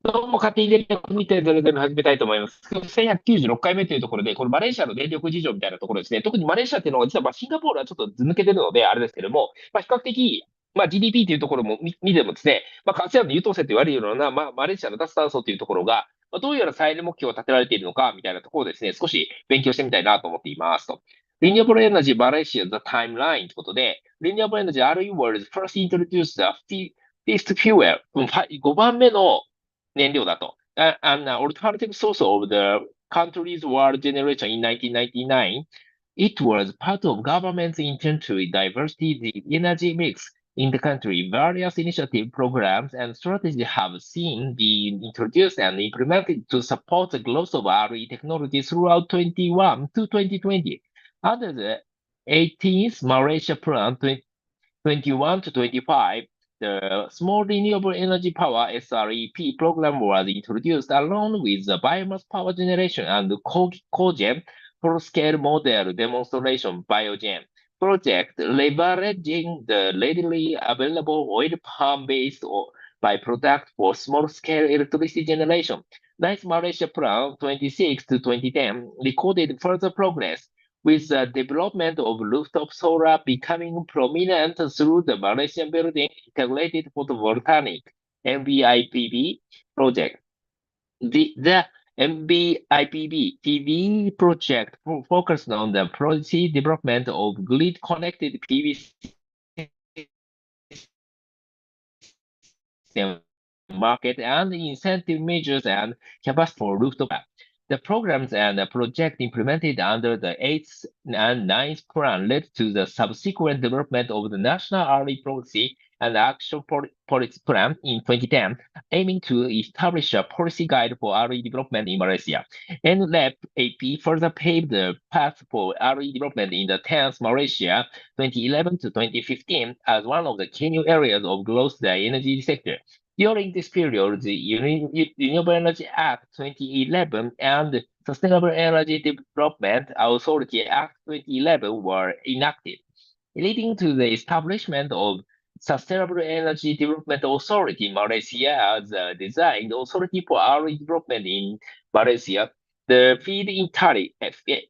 どうも、勝手に電力2.0始めたいと思います。1196回目というところで、このマレーシアの電力事情みたいなところですね。特にマレーシアっていうのは、実はシンガポールはちょっとず抜けてるので、あれですけども、比較的、GDP というところも見てもですね、アセアンの優等生と言われるような、マレーシアの脱炭素というところが、どういうような再エネ目標を立てられているのか、みたいなところをですね、少し勉強してみたいなと思っていますと。Renewable Energy Malaysia The Timeline ということで、Renewable Energy RE was first introduced the fifth fuel、5番目の燃料だと。An alternative source of the country's world generation in 1999, it was part of government's intent to diversify the energy mix in the country. Various initiative programs and strategies have seen been introduced and implemented to support the growth of RE technology throughout 21 to 2020. Under the 18th Malaysia Plan 21 to 25, the Small Renewable Energy Power SREP program was introduced along with the biomass power generation and cogen full-scale model demonstration biogen project, leveraging the readily available oil palm-based byproduct for small-scale electricity generation. Ninth Malaysia Plan 26 to 2010 recorded further progress with the development of rooftop solar becoming prominent through the Malaysian Building Integrated Photovoltaic (MBIPV) project. The MBIPV PV project focused on the policy development of grid-connected PV system market and incentive measures and capacity for rooftop. The programs and the project implemented under the 8th and 9th plan led to the subsequent development of the National Early Policy and Action Policy Plan in 2010, aiming to establish a policy guide for early development in Malaysia. NLEP AP further paved the path for early development in the 10th Malaysia 2011 to 2015 as one of the key new areas of growth in the energy sector. During this period, the Renewable Energy Act 2011 and the Sustainable Energy Development Authority Act 2011 were enacted, leading to the establishment of Sustainable Energy Development Authority Malaysia as a designed authority for early development in Malaysia. The feed-in tariff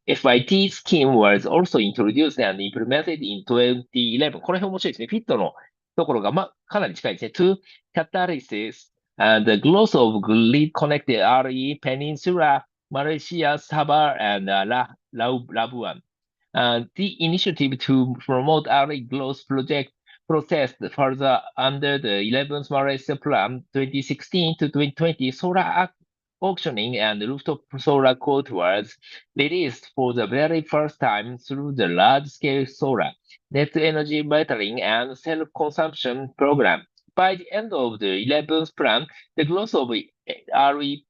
FIT scheme was also introduced and implemented in 2011. これ面白いですね。フィットのところが、かなり近いですね。To catalysis and the growth of grid-connected RE Peninsula, Malaysia, Sabah, and Labuan. The initiative to promote early growth project processed further under the 11th Malaysia Plan 2016 to 2020 solar auctioning and rooftop solar quote was released for the very first time through the large-scale solar net energy metering and self-consumption program. By the end of the 11th plan, the growth of RE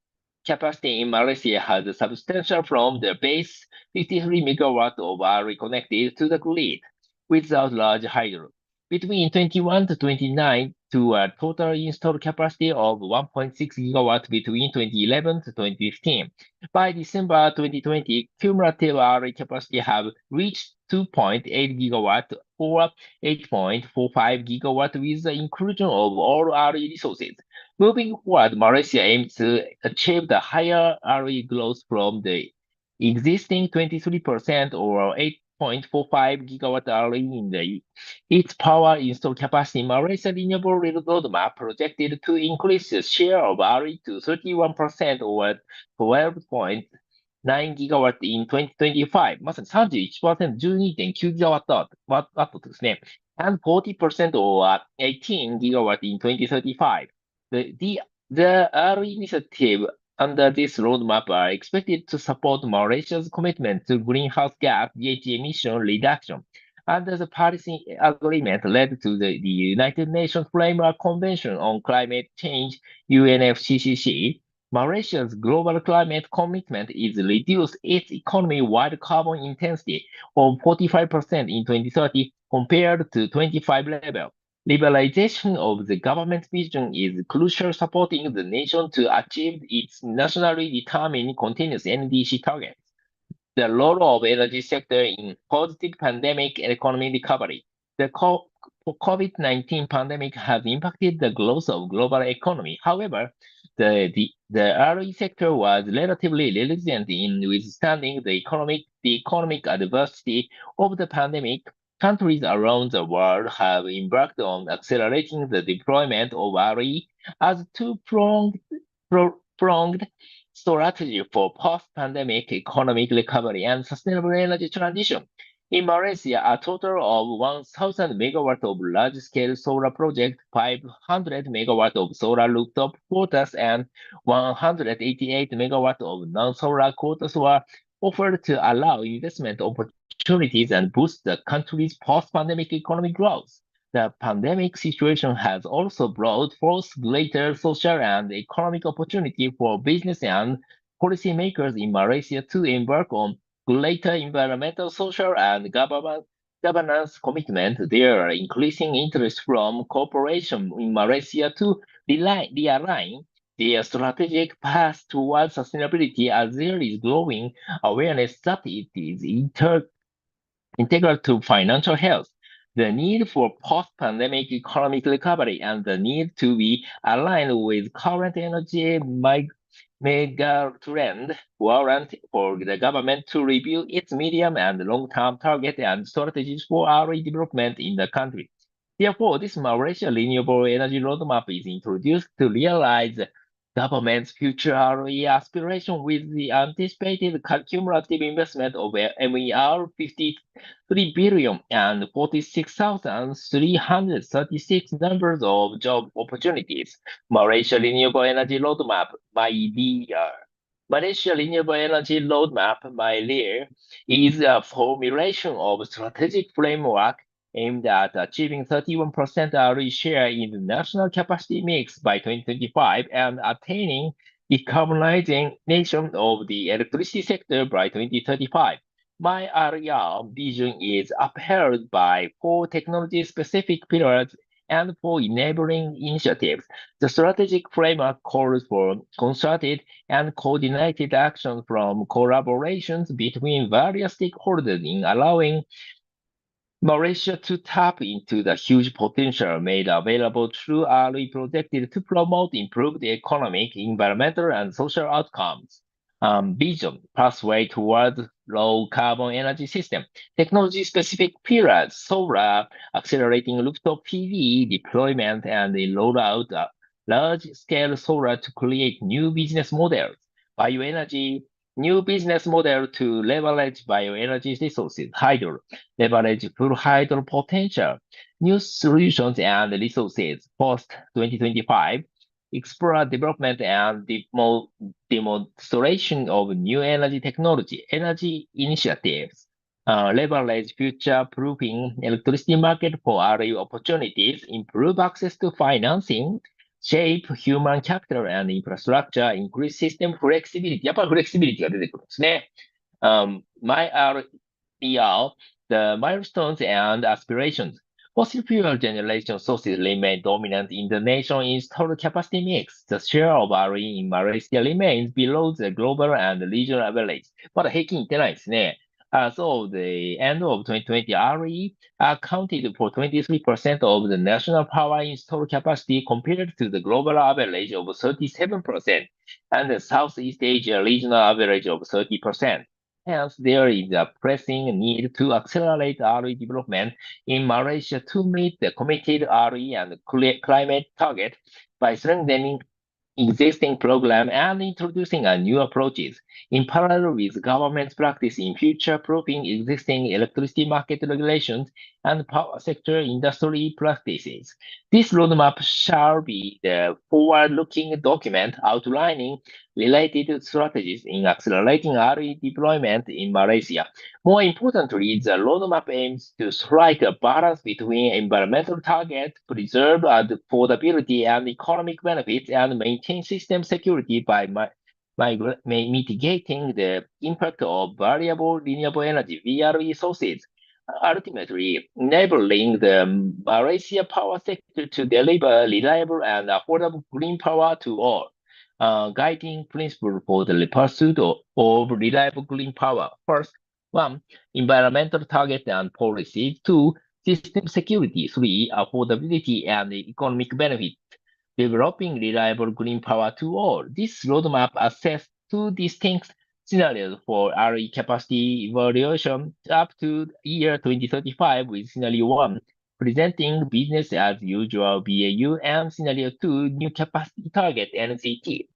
capacity in Malaysia has substantial from the base 53 megawatt of RE connected to the grid without large hydro. Between 21 to 29 to a total installed capacity of 1.6 gigawatt between 2011 to 2015. By December 2020, cumulative RE capacity have reached 2.8 gigawatt or 8.45 gigawatt with the inclusion of all RE resources. Moving forward, Malaysia aims to achieve the higher RE growth from the existing 23% or 8.45 gigawatt hour in its power installed capacity. Malaysia Renewable Roadmap projected to increase the share of RE to 31% or 12.9 gigawatt in 2025. まさに31%、12.9ギガワットですね。and 40% or 18 gigawatt in 2035. The early initiative under this roadmap are expected to support Malaysia's commitment to greenhouse gas GHG emission reduction. Under the Paris Agreement led to the United Nations Framework Convention on Climate Change, UNFCCC, Malaysia's global climate commitment is reduce its economy-wide carbon intensity of 45% in 2030 compared to 25 level. Liberalization of the government's vision is crucial supporting the nation to achieve its nationally determined continuous NDC targets. The role of energy sector in positive pandemic and economic recovery. The COVID-19 pandemic has impacted the growth of global economy. However, the RE sector was relatively resilient in withstanding the economic adversity of the pandemic. Countries around the world have embarked on accelerating the deployment of RE as two-pronged strategy for post-pandemic economic recovery and sustainable energy transition. In Malaysia, a total of 1,000 megawatts of large-scale solar project, 500 megawatts of solar rooftop quotas, and 188 megawatts of non-solar quotas were offered to allow investment opportunities and boost the country's post-pandemic economic growth. The pandemic situation has also brought forth greater social and economic opportunity for business and policymakers in Malaysia to embark on greater environmental, social, and governance commitment. There are increasing interest from corporations in Malaysia to realign their strategic path towards sustainability as there is growing awareness that it is integral to financial health. The need for post-pandemic economic recovery and the need to be aligned with current energy mega trend warrant for the government to review its medium and long-term target and strategies for RE development in the country. Therefore, this Malaysia Renewable Energy Roadmap is introduced to realize the government's future RE aspiration with the anticipated cumulative investment of MER 53 billion and 46,336 numbers of job opportunities. Malaysia Renewable Energy Roadmap, MYLEAR. Malaysia Renewable Energy Roadmap, MYLEAR, is a formulation of strategic framework aimed at achieving 31% RE share in the national capacity mix by 2025 and attaining decarbonization of the electricity sector by 2035. My RER vision is upheld by 4 technology-specific pillars and 4 enabling initiatives. The strategic framework calls for concerted and coordinated action from collaborations between various stakeholders in allowing Malaysia to tap into the huge potential made available through RE projected to promote improved economic, environmental, and social outcomes. Vision, pathway towards low carbon energy system. Technology specific pillars, solar, accelerating rooftop PV deployment, and the rollout of large scale solar to create new business models. Bioenergy, new business model to leverage bioenergy resources, hydro, leverage full hydro potential, new solutions and resources post 2025, explore development and demonstration of new energy technology, energy initiatives, leverage future-proofing electricity market for RE opportunities, improve access to financing, shape human capital and infrastructure, increase system flexibility. やっぱりフレキシビリティが出てくるんですね。My RER, the milestones and aspirations. Fossil fuel generation sources remain dominant in the nation's installed capacity mix. The share of RE in Malaysia remains below the global and regional average. まだ平均いってないですね。As of the end of 2020, RE accounted for 23% of the national power installed capacity compared to the global average of 37% and the Southeast Asia regional average of 30%. Hence, there is a pressing need to accelerate RE development in Malaysia to meet the committed RE and climate target by strengthening existing program and introducing new approaches in parallel with government's practice in future-proofing existing electricity market regulations and power sector industry practices. This roadmap shall be the forward-looking document outlining related strategies in accelerating RE deployment in Malaysia. More importantly, the roadmap aims to strike a balance between environmental targets, preserve affordability and economic benefits, and maintain system security by mitigating the impact of variable renewable energy (VRE) sources, ultimately enabling the Malaysia power sector to deliver reliable and affordable green power to all. Guiding principle for the pursuit of reliable green power. First, 1. Environmental target and policies. 2. System security. 3. Affordability and economic benefit. Developing reliable green power to all. This roadmap assesses two distinct scenarios for RE capacity evaluation up to year 2035 with scenario 1 presenting business as usual BAU and scenario 2 new capacity target NCT.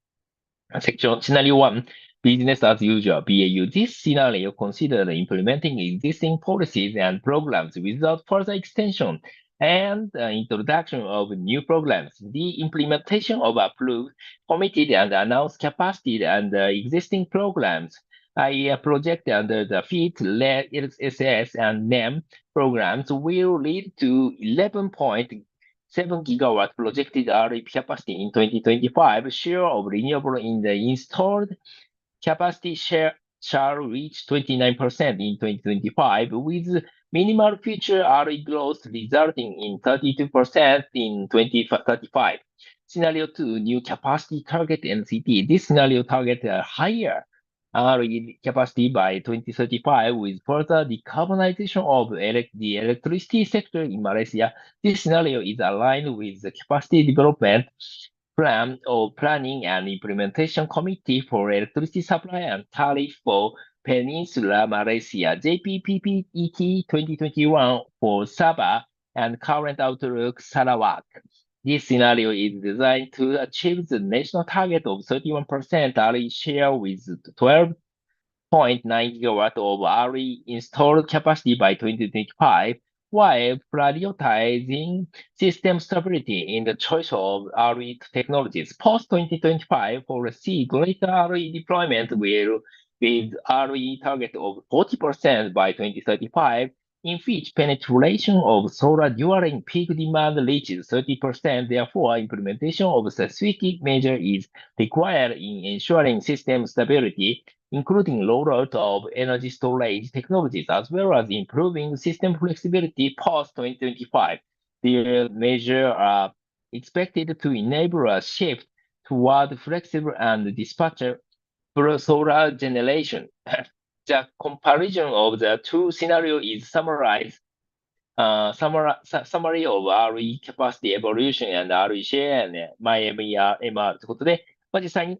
Section Scenario 1 Business as usual BAU. This scenario considers implementing existing policies and programs without further extension and introduction of new programs. The implementation of approved, committed, and announced capacity and existing programs, i.e., project under the FEET, LED, SS, and NEM programs will lead to 11.7 gigawatt projected RE capacity in 2025. Share of renewable in the installed capacity share shall reach 29% in 2025, with minimal future RE growth resulting in 32% in 2035. Scenario 2, new capacity target NCT. This scenario targets a higher RE capacity by 2035 with further decarbonization of the electricity sector in Malaysia. This scenario is aligned with the capacity development plan or planning and implementation committee for electricity supply and tariff for Peninsula Malaysia, JPPPET 2021 for Sabah and current outlook Sarawak. This scenario is designed to achieve the national target of 31% RE share with 12.9 gigawatt of RE installed capacity by 2025, while prioritizing system stability in the choice of RE technologies. Post-2025 foresee greater RE deployment with RE target of 40% by 2035, in which penetration of solar during peak demand reaches 30%. Therefore, implementation of specific measure is required in ensuring system stability, including rollout of energy storage technologies, as well as improving system flexibility post-2025. The measures are expected to enable a shift toward flexible and dispatchable solar generation. The comparison of the two scenarios is summarized. Summary of RE capacity evolution and RE share and MR ということで、実際に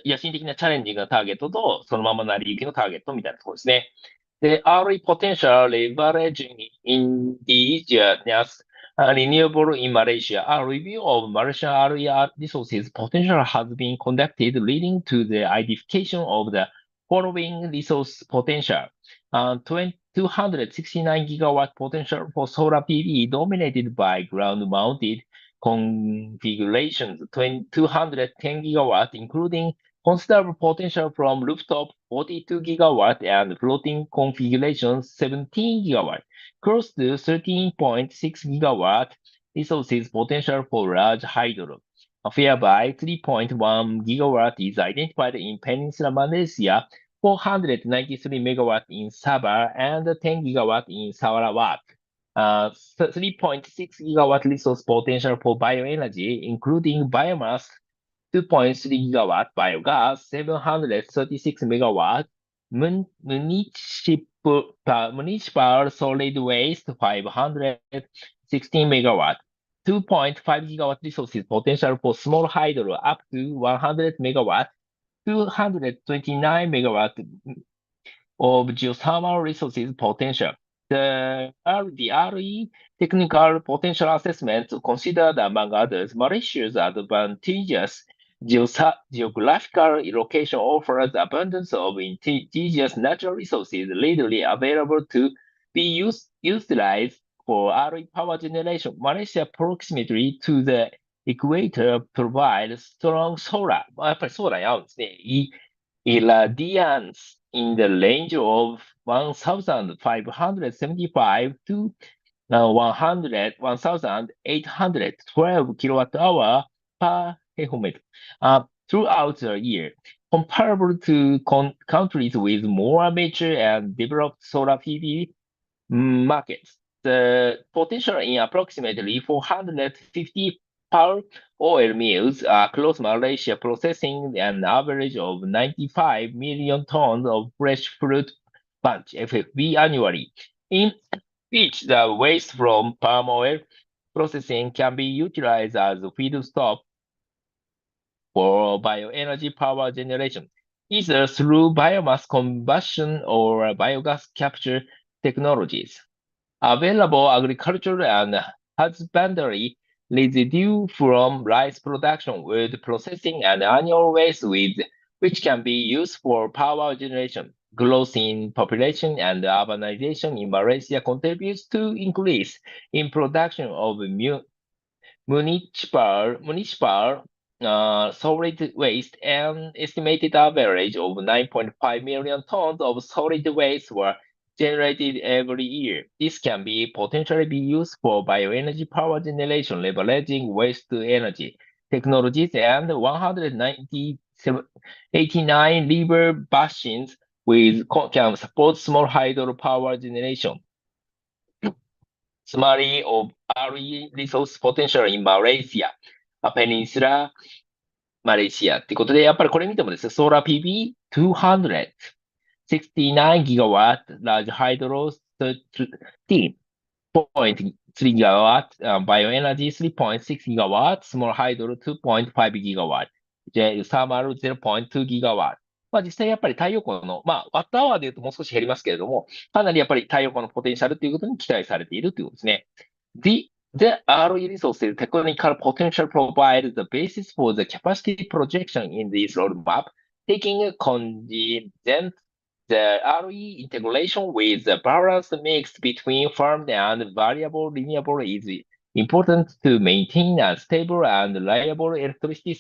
野心的なチャレンジングなターゲットと、そのまま成り行きのターゲットみたいなところですね。で、RE potential leveraging indigenous renewable in Malaysia. A review of Malaysian RE resources potential has been conducted, leading to the identification of the following resource potential. 269 gigawatt potential for solar PV dominated by ground-mounted configurations, 210 gigawatt, including considerable potential from rooftop, 42 gigawatt, and floating configurations, 17 gigawatt, close to 13.6 gigawatt resources potential for large hydro, whereby 3.1 gigawatt is identified in Peninsula Malaysia, 493 megawatt in Sabah, and 10 gigawatt in Sarawak. 3.6 gigawatt resource potential for bioenergy, including biomass, 2.3 gigawatt, biogas, 736 megawatt, municipal solid waste, 516 megawatt, 2.5 gigawatt resources potential for small hydro, up to 100 megawatt, 229 megawatt of geothermal resources potential. The RE technical potential assessment considered, among others, Malaysia's advantageous geographical location offers abundance of indigenous natural resources readily available to be utilized for RE power generation. Malaysia proximity to the equator provides strong solar. やっぱりソーラーに合うんですね。irradiance in the range of 1,575 to 1,812 kilowatt hour per hectometer throughout the year, comparable to countries with more mature and developed solar PV markets. The potential in approximately 450 power oil mills across Malaysia, processing an average of 95 million tons of fresh fruit bunch (FFB) annually. In which the waste from palm oil processing can be utilized as a feedstock for bioenergy power generation, either through biomass combustion or biogas capture technologies. Available agricultural and husbandry residue from rice production, wood processing, and annual waste which can be used for power generation. Growth in population and urbanization in Malaysia contributes to increase in production of municipal solid waste. An estimated average of 9.5 million tons of solid waste were generated every year. This can be potentially be used for bioenergy power generation, leveraging waste to energy technologies, and 189 river basins can support small hydropower generation. Summary of RE resource potential in Malaysia, Peninsula, Malaysia ってことで、やっぱりこれ見てもですね、ソーラー PV200、69 gigawatt, large hydro 13.3 gigawatt, bioenergy 3.6 gigawatt, small hydro 2.5 gigawatt, thermal 0.2 gigawatt。まあ実際やっぱり太陽光の、まあワットアワーで言うともう少し減りますけれども、かなりやっぱり太陽光のポテンシャルということに期待されているということですね。The RE resources technical potential provide the basis for the capacity projection in this roadmap, taking cognizant the RE integration with the balanced mix between firm and variable renewable is important to maintain a stable and reliable electricity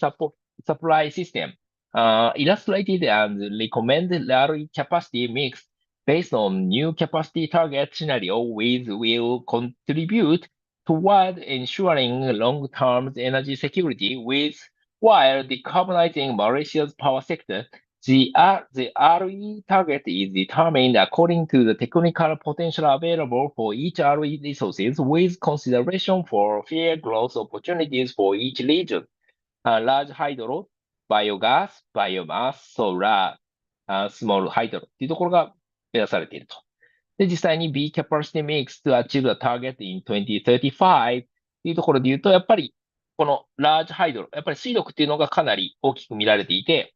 supply system. Illustrated and recommend RE capacity mix based on new capacity target scenario will contribute toward ensuring long-term energy security while decarbonizing Malaysia's power sector. The RE target is determined according to the technical potential available for each RE resources with consideration for fair growth opportunities for each region. Large hydro, biogas, biomass, solar, small hydro っていうところが目指されていると。で、実際に B capacity mix to achieve the target in 2035っていうところで言うと、やっぱりこのラージハイドロ、やっぱり水力っていうのがかなり大きく見られていて、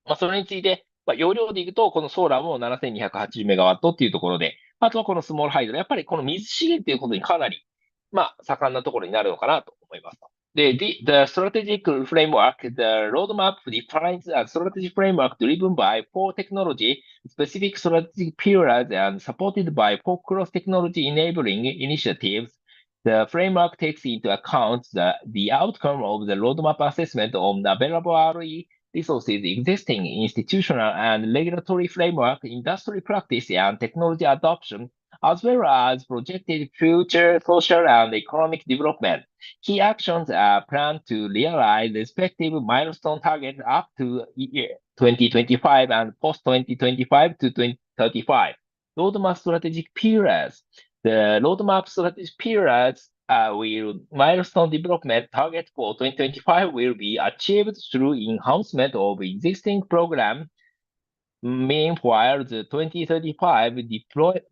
まあ、それについて、まあ、容量でいくと、このソーラーも7280メガワットっていうところで、あとはこのスモールハイドロ、やっぱりこの水資源っていうことにかなり、まあ、盛んなところになるのかなと思います。で、the strategic framework, the roadmap defines a strategic framework driven by four technology specific strategic pillars and supported by four cross-technology enabling initiatives. The framework takes into account the outcome of the roadmap assessment on available RE resources, existing institutional and regulatory framework, industry practice, and technology adoption, as well as projected future social and economic development. Key actions are planned to realize respective milestone targets up to year 2025 and post-2025 to 2035. Roadmap strategic pillars. The roadmap strategic pillars milestone development target for 2025 will be achieved through enhancement of existing program. Meanwhile, the 2035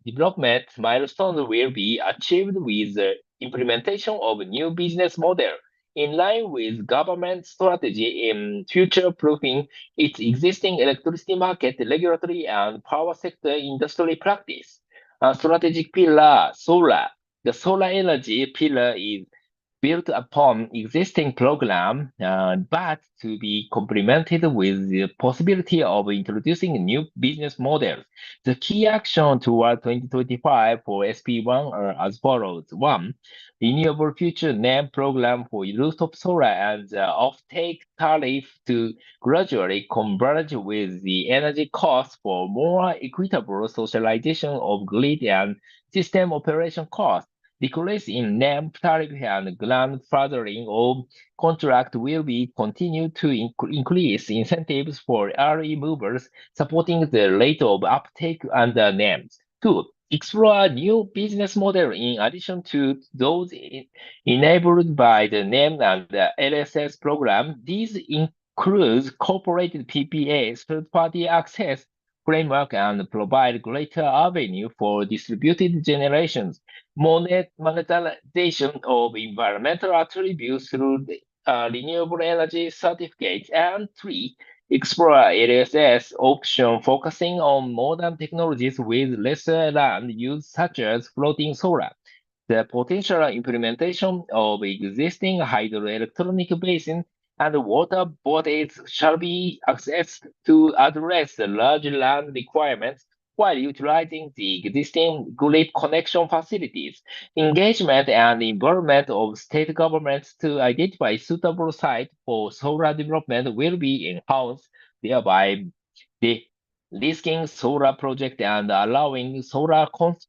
development milestones will be achieved with the implementation of new business model in line with government strategy in future-proofing its existing electricity market, regulatory and power sector industry practice. Strategic pillar, solar. The solar energy pillar is built upon existing program, but to be complemented with the possibility of introducing new business models. The key action toward 2025 for SP1 are as follows. One, renewable future name program for rooftop solar and the offtake tariff to gradually converge with the energy costs for more equitable socialization of grid and system operation costs. Decrease in name tariff and grandfathering of contract will be continued to increase incentives for early movers, supporting the rate of uptake under names. Two, explore new business model in addition to those enabled by the NAME and the LSS program. These includes corporate PPA, third-party access framework, and provide greater avenue for distributed generations. monetization of environmental attributes through renewable energy certificates, and three, explore LSS option focusing on modern technologies with lesser land use, such as floating solar. The potential implementation of existing hydroelectric basins and water bodies shall be accessed to address the large land requirements while utilizing the existing grid connection facilities. Engagement and involvement of state governments to identify suitable sites for solar development will be enhanced, thereby de-risking solar projects and allowing solar costs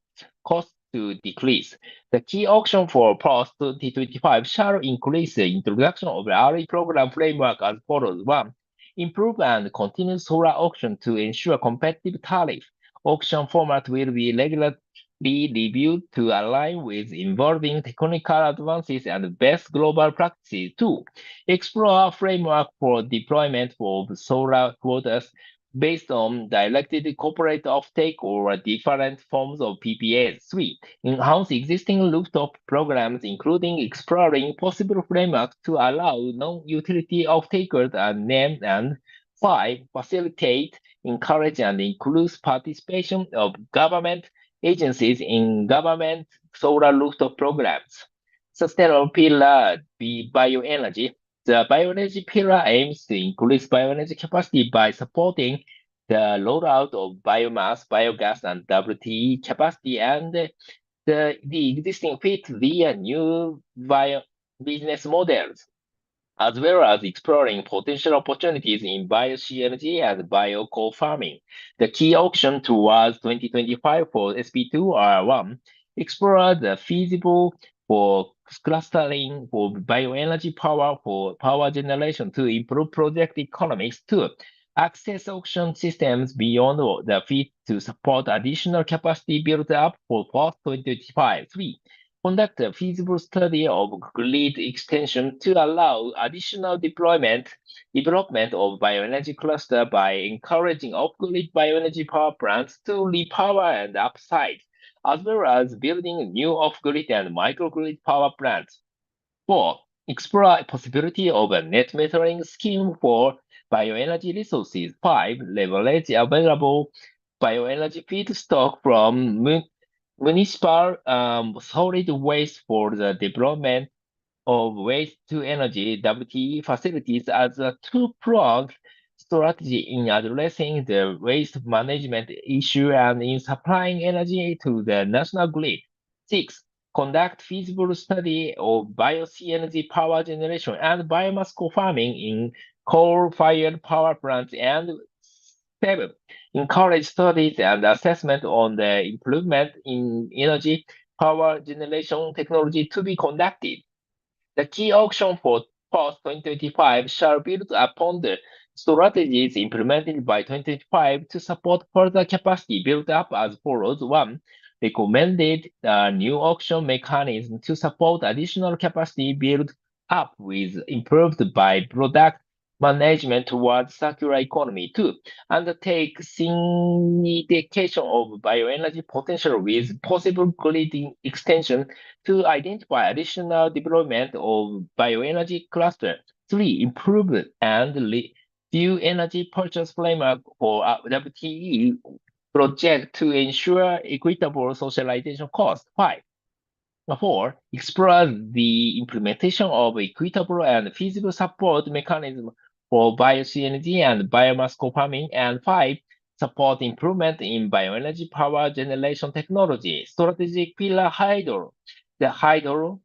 to decrease. The key auction for post-2025 shall increase the introduction of the early program framework as follows. One, improve and continue solar auction to ensure competitive tariff. Auction format will be regularly reviewed to align with evolving technical advances and best global practices. Two, explore a framework for deployment of solar quotas based on directed corporate offtake or different forms of PPAs. Three, enhance existing rooftop programs, including exploring possible frameworks to allow non-utility off-takers a name. And five, facilitate, encourage, and increase participation of government agencies in government solar rooftop programs. Sustainable pillar B, bioenergy. The bioenergy pillar aims to increase bioenergy capacity by supporting the rollout of biomass, biogas, and WTE capacity, and the existing fit via new business models, as well as exploring potential opportunities in bio-CNG and bio-co-farming. The key auction towards 2025 for SP2 are one, explore the feasible for clustering for bioenergy power for power generation to improve project economics. Two, access auction systems beyond the fit to support additional capacity built up for post 2025. Three, conduct a feasible study of grid extension to allow additional development of bioenergy cluster by encouraging off-grid bioenergy power plants to repower and upside, as well as building new off-grid and microgrid power plants. Four, explore a possibility of a net metering scheme for bioenergy resources. Five, leverage available bioenergy feedstock from municipal solid waste for the development of waste to energy WTE facilities as a two-pronged strategy in addressing the waste management issue and in supplying energy to the national grid. Six, conduct feasible study of bio-CNG power generation and biomass co-farming in coal-fired power plants. And seven, encourage studies and assessment on the improvement in energy power generation technology to be conducted. The key auction for post-2025 shall build upon the strategies implemented by 2025 to support further capacity built up as follows. One, recommended a new auction mechanism to support additional capacity built up with improved by-product management towards circular economy. Two, undertake syndication of bioenergy potential with possible grid extension to identify additional development of bioenergy cluster. Three, improve and review energy purchase framework for WTE project to ensure equitable socialization cost. Five, four, explore the implementation of equitable and feasible support mechanism for bio-CNG and biomass co-farming. And five, support improvement in bioenergy power generation technology. Strategic pillar hydro. The hydro